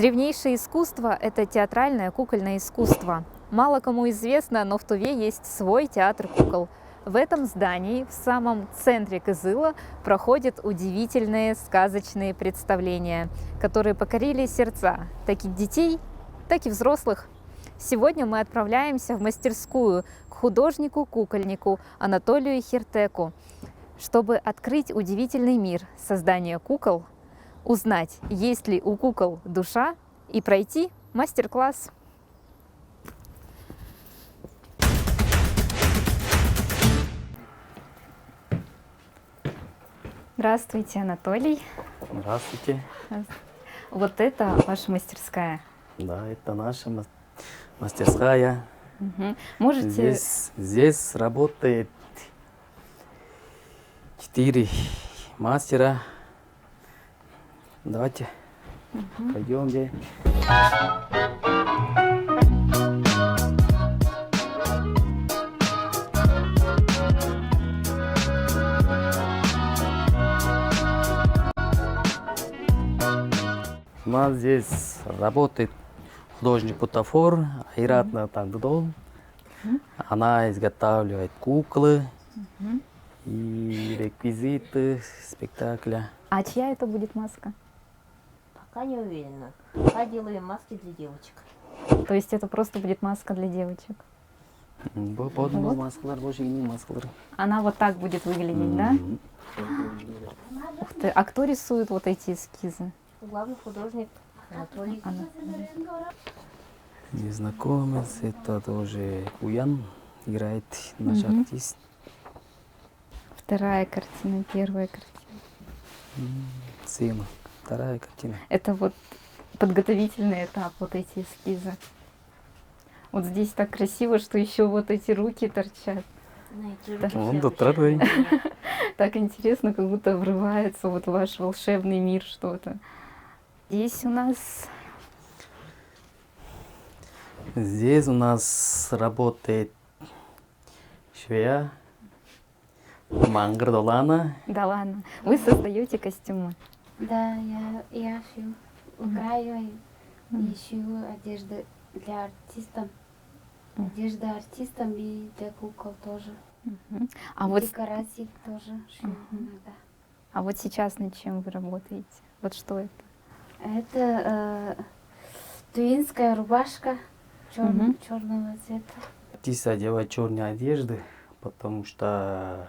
Древнейшее искусство – это театральное кукольное искусство. Мало кому известно, но в Туве есть свой театр кукол. В этом здании, в самом центре Кызыла, проходят удивительные сказочные представления, которые покорили сердца так и детей, так и взрослых. Сегодня мы отправляемся в мастерскую к художнику-кукольнику Анатолию Хиртеку, чтобы открыть удивительный мир создания кукол, узнать, есть ли у кукол душа, и пройти мастер-класс. Здравствуйте, Анатолий. Здравствуйте. Вот это ваша мастерская? Да, это наша мастерская. Угу. Можете... Здесь работает 4 мастера. Давайте пойдем где. У нас здесь работает художник-бутафор Айратна Тандудол. Она изготавливает куклы и реквизиты спектакля. А чья это будет маска? Пока не уверена. Пока делаем маски для девочек. То есть это просто будет маска для девочек? Подумал, маскалар, больше не маскалар. Она вот так будет выглядеть, да? Ух ты, а кто рисует вот эти эскизы? Главный художник Анатолий. Незнакомец, это тоже Уян, играет наш артист. Вторая картина, первая картина. Сцена, вторая картина. Это вот подготовительный этап, вот эти эскизы. Вот здесь так красиво, что еще вот эти руки торчат. Он дотрагивает. Так интересно, как будто врывается вот в ваш волшебный мир что-то. Здесь у нас работает швея Мангр Долана. Да ладно. Вы создаете костюмы? Да, я шью, украю и шью одежды для артистов. Одежда артистам и для кукол тоже. А вот, декорации тоже шью иногда. а вот сейчас над чем вы работаете? Вот что это? Это туинская рубашка черного цвета. Артист одевает черные одежды, потому что,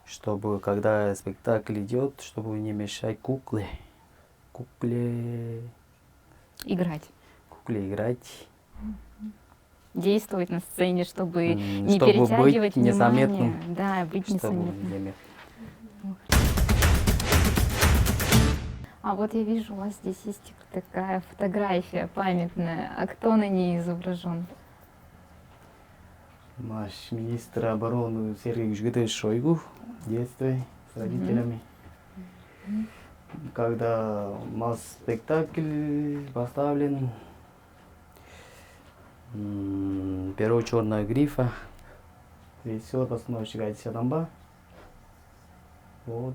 чтобы когда спектакль идет, чтобы не мешать кукле Играть. играть. Действовать на сцене, чтобы не чтобы перетягивать быть незаметным. внимание. Да, быть незаметным. Незаметным. А вот я вижу, у вас здесь есть такая фотография памятная. А кто на ней изображен? Наш министр обороны Сергей Жигитович Шойгу в детстве с родителями. Когда спектакль поставлен, перо черного грифа, режиссер постановщик Айтиса Дамба. Вот.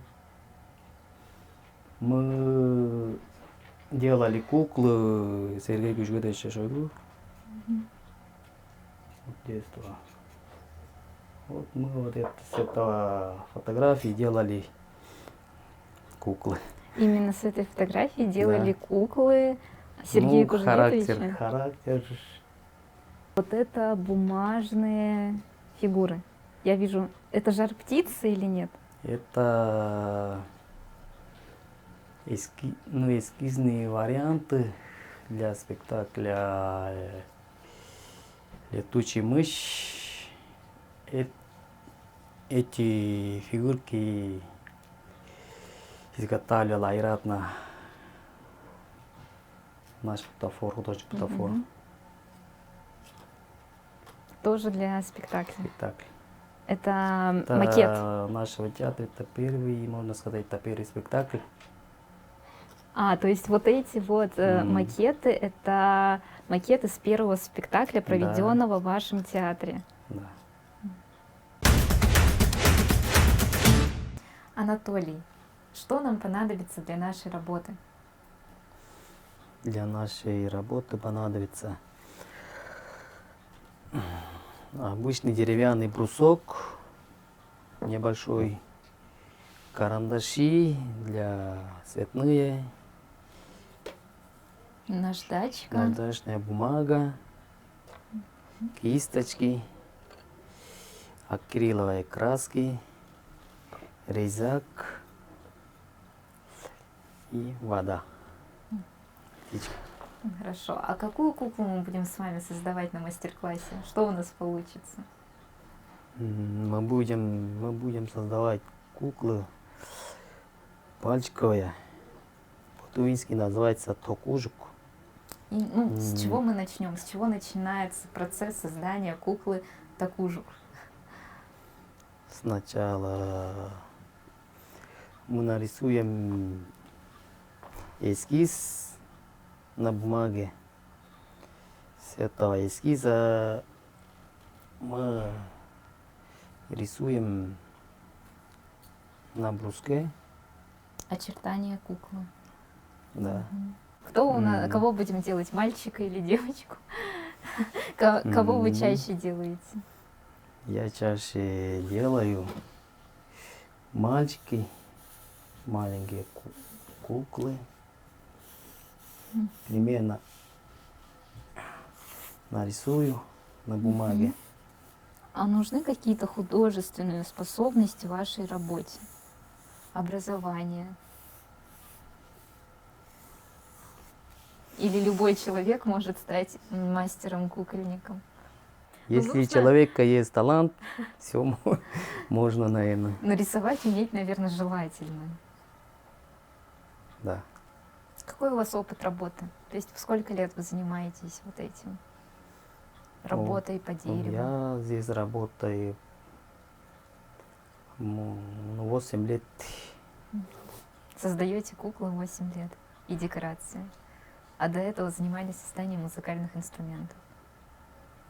Мы делали куклы Сергея Жигитовича Шойгу с детства. Вот мы вот с этого фотографии делали куклы. Именно с этой фотографии делали куклы Сергея Кужугетовича? Характер. Вот это бумажные фигуры. Я вижу, это жар птицы или нет? Это эскизные варианты для спектакля «Летучий мышь». Эти фигурки изготавливал Айратна, наш бутафор, художник бутафор. Тоже для спектакля. Это Это макет. Нашего театра, это первый, можно сказать, это первый спектакль. А, то есть вот эти вот макеты, это макеты с первого спектакля, проведенного в вашем театре. Да. Анатолий, что нам понадобится для нашей работы? для нашей работы понадобится обычный деревянный брусок, небольшой, карандаши для цветные, Наждачка. наждачная бумага, кисточки, акриловые краски, резак и вода. Птичка. Хорошо. А какую куклу мы будем с вами создавать на мастер-классе? Что у нас получится? Мы будем создавать куклы пальчиковые. По-тувински называется токужик. И, ну, с чего мы начнем? С чего начинается процесс создания куклы такужук? Сначала мы нарисуем эскиз на бумаге. С этого эскиза мы рисуем на бруске. Очертания куклы. Да. Кого будем делать, мальчика или девочку? Кого вы чаще делаете? Я чаще делаю мальчики, маленькие куклы. Примерно нарисую на бумаге. А нужны какие-то художественные способности в вашей работе? Образование? Или любой человек может стать мастером-кукольником? Если у нужно- человека есть талант, все можно, наверное. Но рисовать уметь, наверное, желательно. Да. Какой у вас опыт работы? То есть сколько лет вы занимаетесь вот этим? Работой по дереву? Я здесь работаю 8 лет. Создаете куклы 8 лет и декорации. А до этого занимались созданием музыкальных инструментов.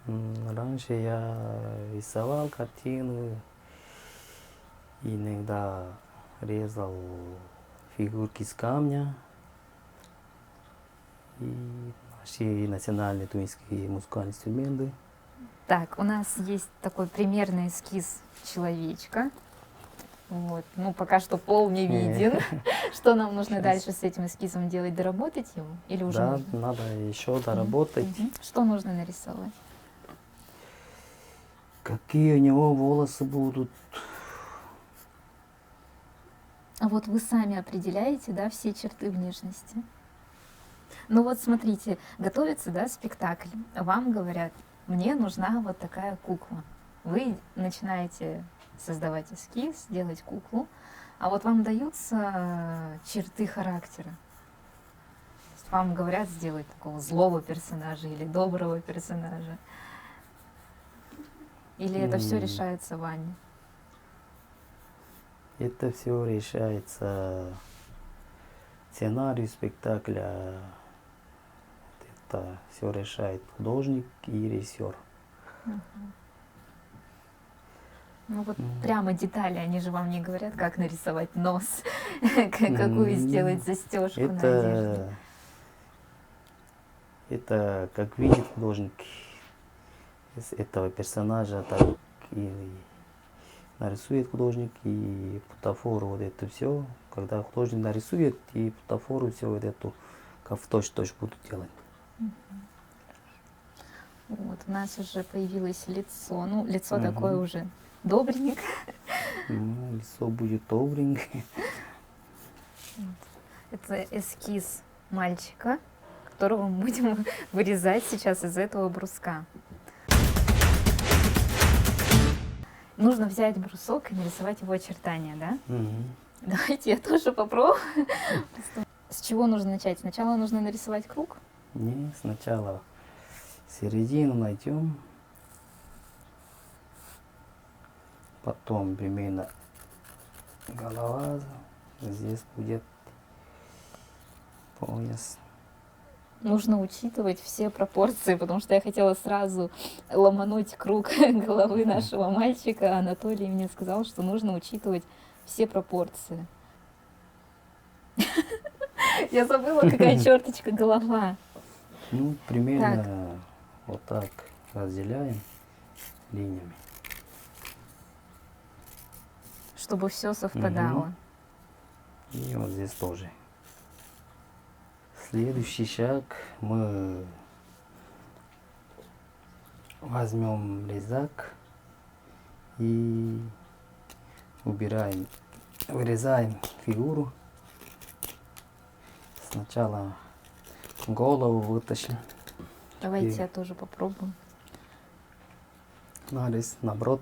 Раньше я рисовал картины, иногда резал фигурки из камня. И наши национальные тувинские музыкальные инструменты. Так, у нас есть такой примерный эскиз человечка. Вот. Ну, пока что пол не виден. Что нам нужно Щас. дальше с этим эскизом делать? Доработать его? Или уже Да, можно? надо еще доработать. Что нужно нарисовать? Какие у него волосы будут. А вот вы сами определяете, да, все черты внешности? Ну вот смотрите, готовится, да, спектакль. Вам говорят, мне нужна вот такая кукла. Вы начинаете создавать эскиз, делать куклу, а вот вам даются черты характера. То есть вам говорят сделать такого злого персонажа или доброго персонажа. Или это все М. решается вами? Это все решается сценарий спектакля. Это все решает художник и режиссер. Ну вот прямо детали, они же вам не говорят, как нарисовать нос, какую сделать застежку на одежде. Это как видит художник из этого персонажа, так и нарисует художник, и бутафору вот это все. Когда художник нарисует, и бутафору все вот эту как в точь-в-точь будут делать. Вот, у нас уже появилось лицо. Ну, лицо Мгм. такое уже добренькое. Ну, лицо будет добренькое. Это эскиз мальчика, которого мы будем вырезать сейчас из этого бруска. Нужно взять брусок и нарисовать его очертания, да? Мгм. Давайте я тоже попробую. С чего нужно начать? Сначала нужно нарисовать круг. Не, сначала середину найдем, потом примерно голова, здесь будет пояс. Нужно учитывать все пропорции, потому что я хотела сразу ломануть круг головы нашего мальчика. А Анатолий мне сказал, что нужно учитывать все пропорции. Я забыла, какая черточка голова. Ну, примерно вот так разделяем линиями. Чтобы все совпадало. И вот здесь тоже. Следующий шаг мы возьмем резак и убираем, вырезаем фигуру. Сначала голову вытащим. Давайте я тоже попробую. Нарез наоборот.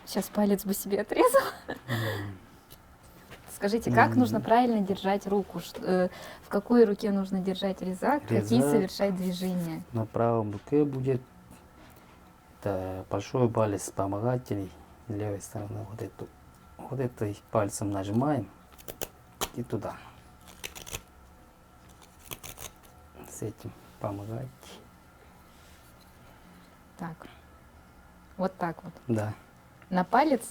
Сейчас палец бы себе отрезал. Скажите, как нужно правильно держать руку? В какой руке нужно держать резак? Какие Резак. совершать движения? На правом руке будет это большой палец вспомогательный, с левой стороны вот этой пальцем нажимаем и туда. С этим помогать. Так. Вот так вот. Да. На палец?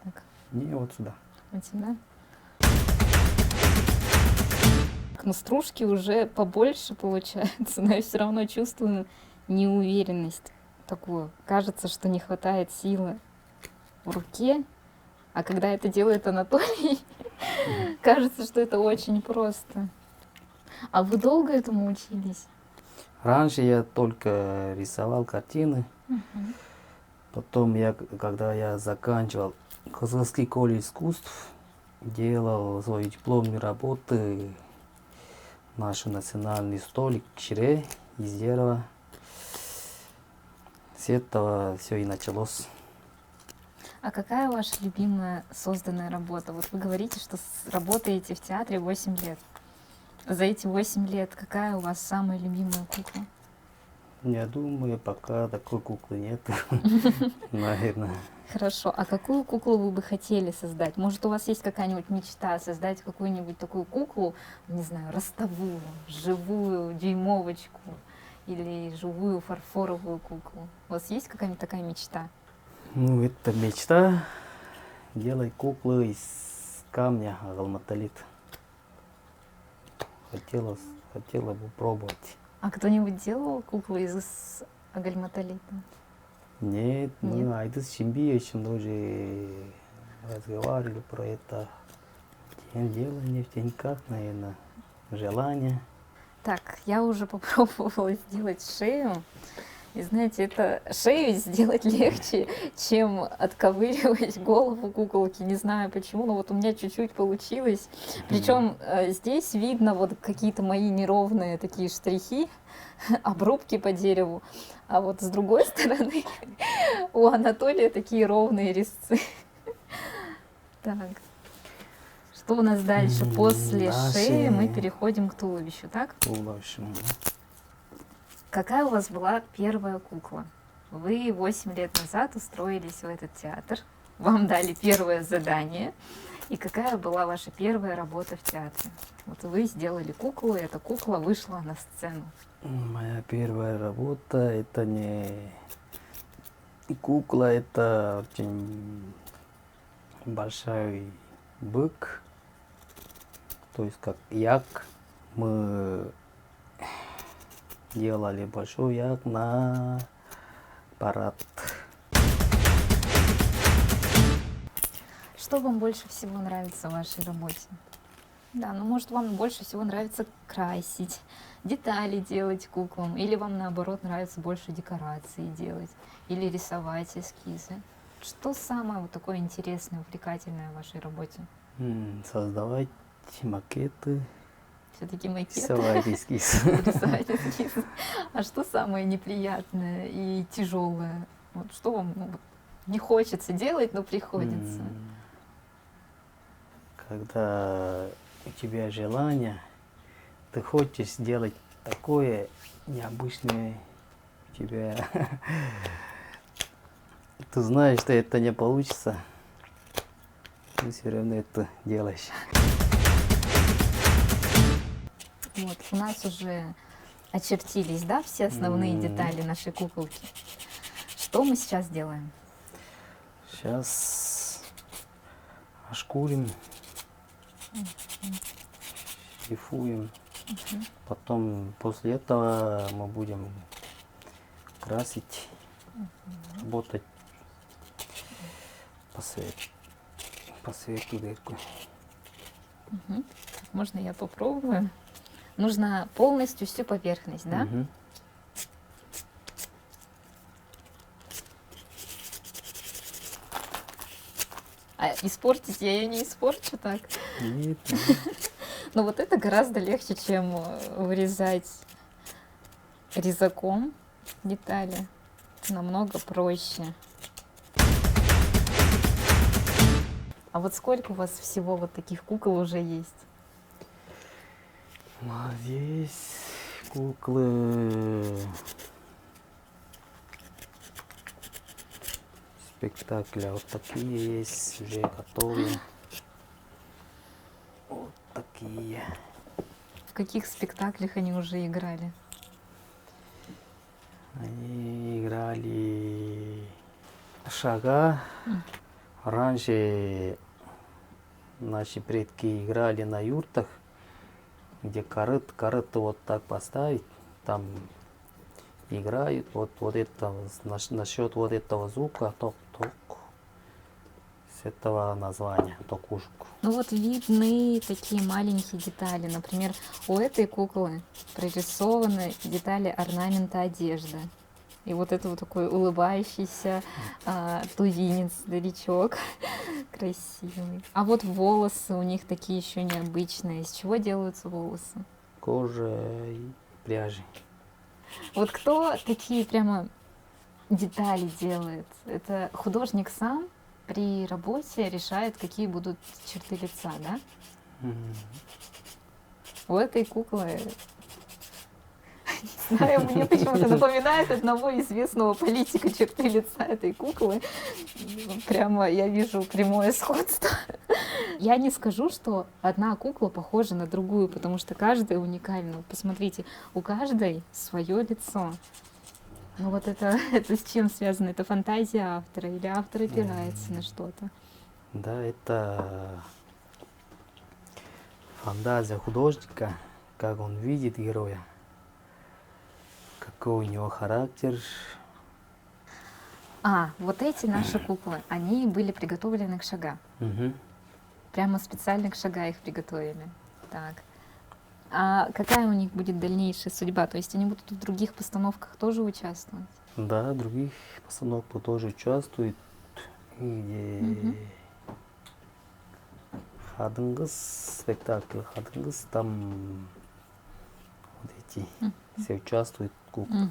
Так, Не вот сюда. вот сюда. Ну, стружки уже побольше получается, но я все равно чувствую неуверенность такую. Кажется, что не хватает силы в руке, а когда это делает Анатолий, кажется, что это очень просто. А вы долго этому учились? Раньше я только рисовал картины. Потом, когда я заканчивал Казахский колледж искусств, делал свою дипломную работу, наш национальный столик Шире из дерева. С этого все и началось. А какая ваша любимая созданная работа? Вот вы говорите, что работаете в театре 8 лет. За эти 8 лет какая у вас самая любимая кукла? Я думаю, пока такой куклы нет. Наверное. Хорошо. А какую куклу вы бы хотели создать? Может, у вас есть какая-нибудь мечта создать какую-нибудь такую куклу, не знаю, ростовую, живую дюймовочку или живую фарфоровую куклу? У вас есть какая-нибудь такая мечта? Ну, это мечта. Делать куклы из камня агалматолит. Хотела бы пробовать. А кто-нибудь делал куклы из агальматолита? Нет, мы Нет. Айдыс Чембиевичем тоже разговаривали про это. Дело не в деньгах, наверное, желание. Так, я уже попробовала сделать шею. И знаете, это шею сделать легче, чем отковыривать голову куколки. Не знаю почему, но вот у меня чуть-чуть получилось. Причем здесь видно вот какие-то мои неровные такие штрихи, обрубки по дереву. А вот с другой стороны у Анатолия такие ровные резцы. Так. Что у нас дальше? После шеи мы переходим к туловищу, так? Туловищем. Какая у вас была первая кукла? Вы 8 лет назад устроились в этот театр, вам дали первое задание. И какая была ваша первая работа в театре? Вот вы сделали куклу, и эта кукла вышла на сцену. Моя первая работа это не кукла, это очень большой бык, то есть как як. Мы делали большой як на парад. Что вам больше всего нравится в вашей работе? Да, ну может вам больше всего нравится красить, детали делать куклам, или вам наоборот нравится больше декорации делать, или рисовать эскизы. Что самое вот такое интересное, увлекательное в вашей работе? Создавать макеты, Все-таки макеты, рисовать эскиз. рисовать эскизы. А что самое неприятное и тяжелое? Вот что вам вот не хочется делать, но приходится? Когда у тебя желание, ты хочешь сделать такое необычное, у тебя ты знаешь, что это не получится, ты все равно это делаешь. Вот, у нас уже очертились, да, все основные детали нашей куколки. Что мы сейчас делаем? Сейчас ошкурим. шлифуем. Потом после этого мы будем красить, работать по свету дырку. Можно я попробую? Нужно полностью всю поверхность, да? Мгм. А испортить я ее не испорчу так. Нет, Но вот это гораздо легче, чем вырезать резаком детали. Намного проще. А вот сколько у вас всего вот таких кукол уже есть? здесь куклы спектакля вот такие есть, уже готовые. Вот такие. В каких спектаклях они уже играли? Они играли шага. Раньше наши предки играли на юртах, где корыто вот так поставить, там играют. Вот это насчет вот этого звука ток с этого названия токушку. Ну вот видны такие маленькие детали. Например, у этой куклы прорисованы детали орнамента одежды. И вот это вот такой улыбающийся тувинец, старичок, красивый. А вот волосы у них такие еще необычные. Из чего делаются волосы? Кожа и пряжи. Вот кто такие прямо детали делает? Это художник сам при работе решает, какие будут черты лица, да? Мгм. У этой куклы, не знаю, мне почему-то напоминает одного известного политика черты лица этой куклы. Прямо я вижу прямое сходство. Я не скажу, что одна кукла похожа на другую, потому что каждая уникальна. Посмотрите, у каждой свое лицо. Ну вот это с чем связано? Это фантазия автора или автор опирается на что-то? Да, это фантазия художника, как он видит героя, какой у него характер. Вот эти наши куклы, они были приготовлены к шага. Мгм. Прямо специально к шага их приготовили. Так. А какая у них будет дальнейшая судьба? То есть они будут в других постановках тоже участвовать? Да, других постановок тоже участвуют. И Хадынгыз, спектакль Хадынгыз, там вот эти все участвуют куклы.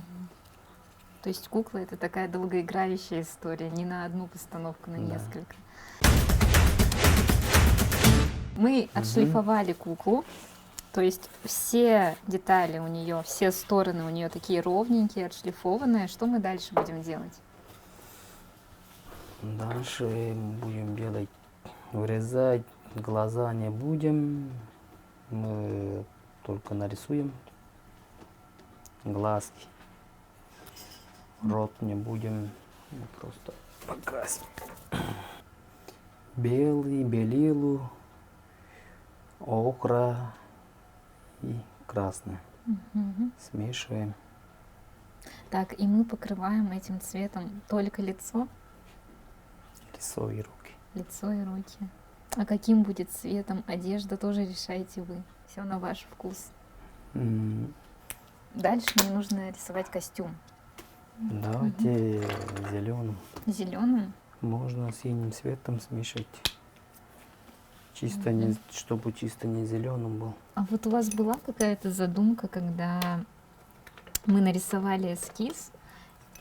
То есть кукла — это такая долгоиграющая история, не на одну постановку, на Да. несколько. Мы отшлифовали куклу, то есть все детали у нее, все стороны у нее такие ровненькие, отшлифованные. Что мы дальше будем делать? Дальше мы будем делать, вырезать глаза не будем, мы только нарисуем глазки. Рот не будем, мы просто покрасим. Белый, белилу, окра и красный. Смешиваем. Так, и мы покрываем этим цветом только лицо, Лицо и руки. лицо и руки. А каким будет цветом одежда, тоже решаете вы. Все на ваш вкус. М, Дальше мне нужно рисовать костюм. Давайте зеленым. Зеленым. Можно синим цветом смешать. Чисто не, чтобы чисто не зеленым был. А вот у вас была какая-то задумка, когда мы нарисовали эскиз,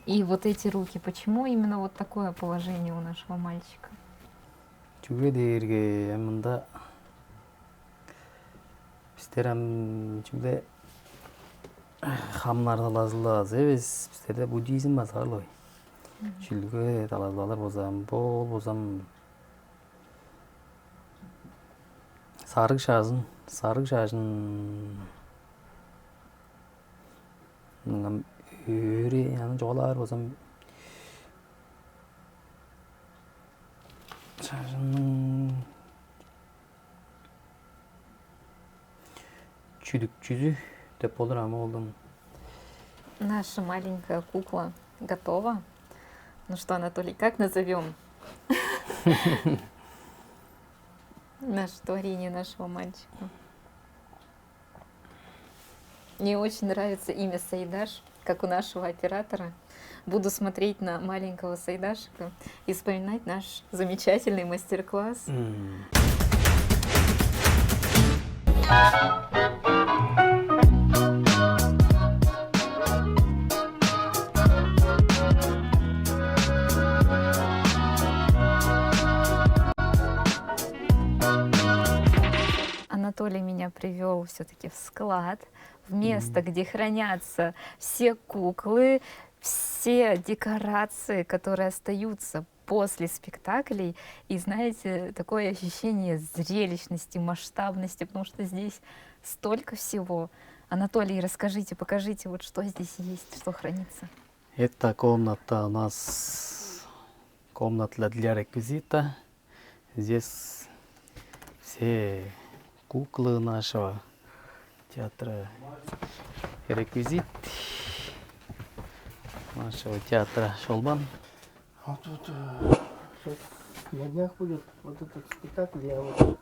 и вот эти руки, почему именно вот такое положение у нашего мальчика? Чуге дээрге мында биздер чугде хамнарды талаазылабыз эбиз биздерде буддизм бар албай. Чүлгө талаазалар болсам бол болсам сарык шашын өрі анын жоголар болсам шашынын чүдүк жүзү деп болдурам олдум. Наша маленькая кукла готова. Ну что, Анатолий, как назовем наше творение нашего мальчика? Мне очень нравится имя Саидаш, как у нашего оператора. Буду смотреть на маленького Саидашика и вспоминать наш замечательный мастер-класс. Анатолий меня привел все-таки в склад, в место, где хранятся все куклы, все декорации, которые остаются после спектаклей. И знаете, такое ощущение зрелищности, масштабности, потому что здесь столько всего. Анатолий, расскажите, покажите, вот что здесь есть, что хранится. Это комната у нас, комната для реквизита. Здесь все куклы нашего театра, реквизит нашего театра Шолбан. А тут сейчас на днях будет вот этот спектакль, я вот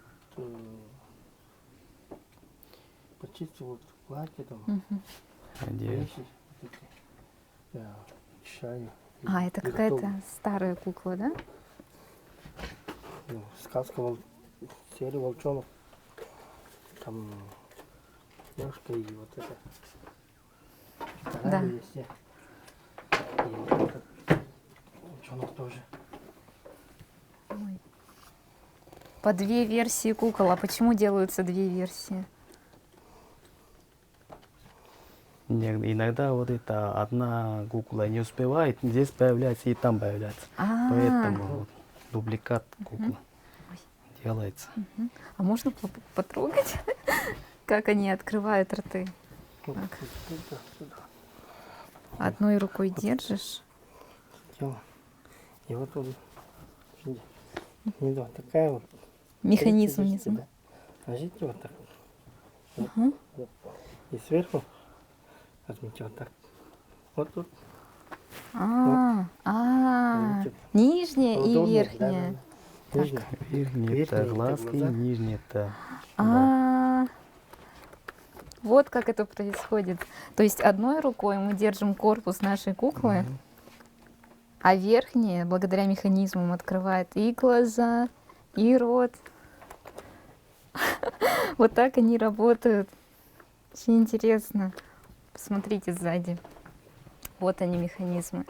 почистил вот платье там, вещи, вот эти, я чищаю. А, это какая-то старая кукла, да? Ну, сказка серия волчонок. Там девушка и вот это. Да. Есть. И вот этот волчонок тоже. Ой. По две версии кукол. А почему делаются две версии? Иногда вот эта одна кукла не успевает, здесь появляется и там появляется. Поэтому вот дубликат куклы делается. А можно потрогать, как они открывают рты? Вот Так. сюда. Одной рукой держишь. Дело. И вот он, да, такая вот. Механизм не Видите, знаю. да? Ложите вот так. Вот, Мгм. вот. И сверху возьмите вот так. Вот тут. Видите? Нижняя и Удобно, верхняя. да. Нижний. Верхний это Верхний это глазки, глаза. нижний это... Вот как это происходит. То есть одной рукой мы держим корпус нашей куклы, а верхняя, благодаря механизмам, открывает и глаза, и рот. Вот так они работают. Очень интересно. Посмотрите сзади. Вот они механизмы.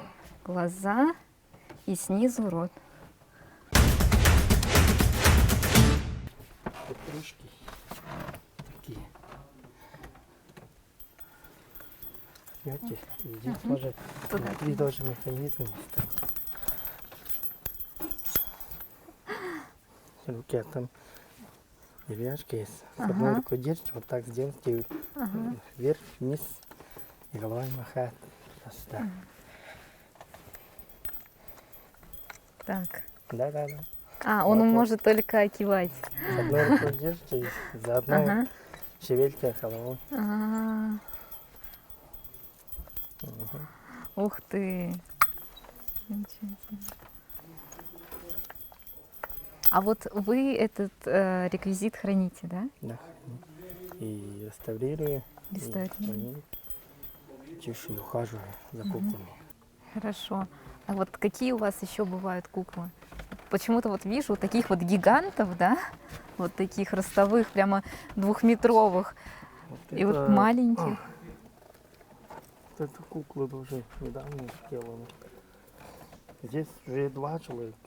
Глаза и снизу рот. Крышки такие. Знаете, здесь тоже Туда. внутри тоже механизм есть такой. Руки, а там деревяшка есть. С одной рукой держите, вот так сделайте вверх, вниз, и головой махает туда-сюда. Так. Да. Он Вот. может только кивать. С одной рукой держите, и заодно Ага. шевельте головой. А, Ух ты. Ничего себе. А вот вы этот реквизит храните, да? Да. И реставрирую. Реставрирую. И чищу и ухаживаю за куклами. Хорошо. А вот какие у вас еще бывают куклы? Почему-то вот вижу таких вот гигантов, да? Вот таких ростовых, прямо двухметровых. И вот маленьких. Вот эта кукла уже недавно сделана. Здесь уже 2 человека.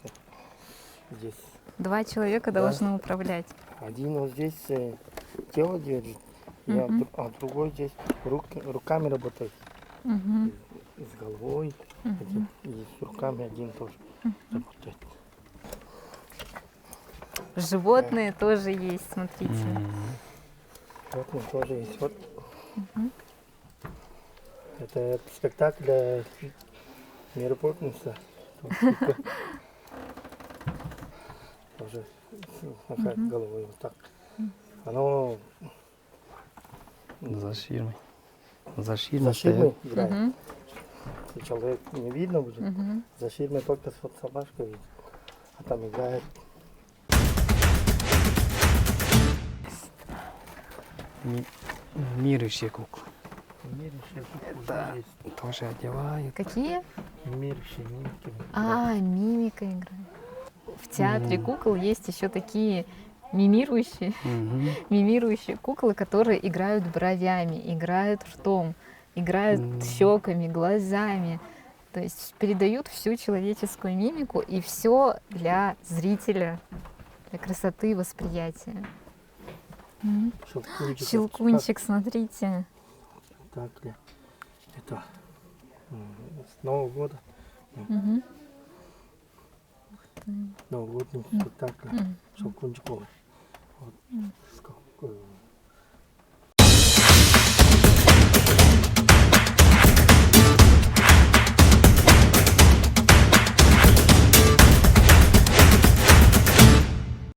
Здесь 2 человека Да. должны управлять. один вот здесь тело держит, а другой здесь руками работает. Мгм. С головой. И с руками один тоже работает. Животные тоже есть, смотрите. Вот он тоже есть. Вот. Это спектакль для миропутницы. Тоже махать головой вот так. Оно За ширмой. За ширмой За ширмой стоят. играет. Мгм. И человек не видно будет. Мгм. За ширмой только вот собачка видит. А там играет. Мирующие куклы. Мирующие куклы Да. есть. Тоже одевают. Какие? Мирующие мимики. Мимика играет. В театре Мгм. кукол есть еще такие мимирующие, Мгм. мимирующие куклы, которые играют бровями, играют ртом, играют щеками, глазами. То есть передают всю человеческую мимику и все для зрителя, для красоты восприятия. Щелкунчик. Щелкунчик, смотрите. Так ли? Это с Нового года. Мгм. Новогодний спектакль. Щелкунчик. Вот. Сколько,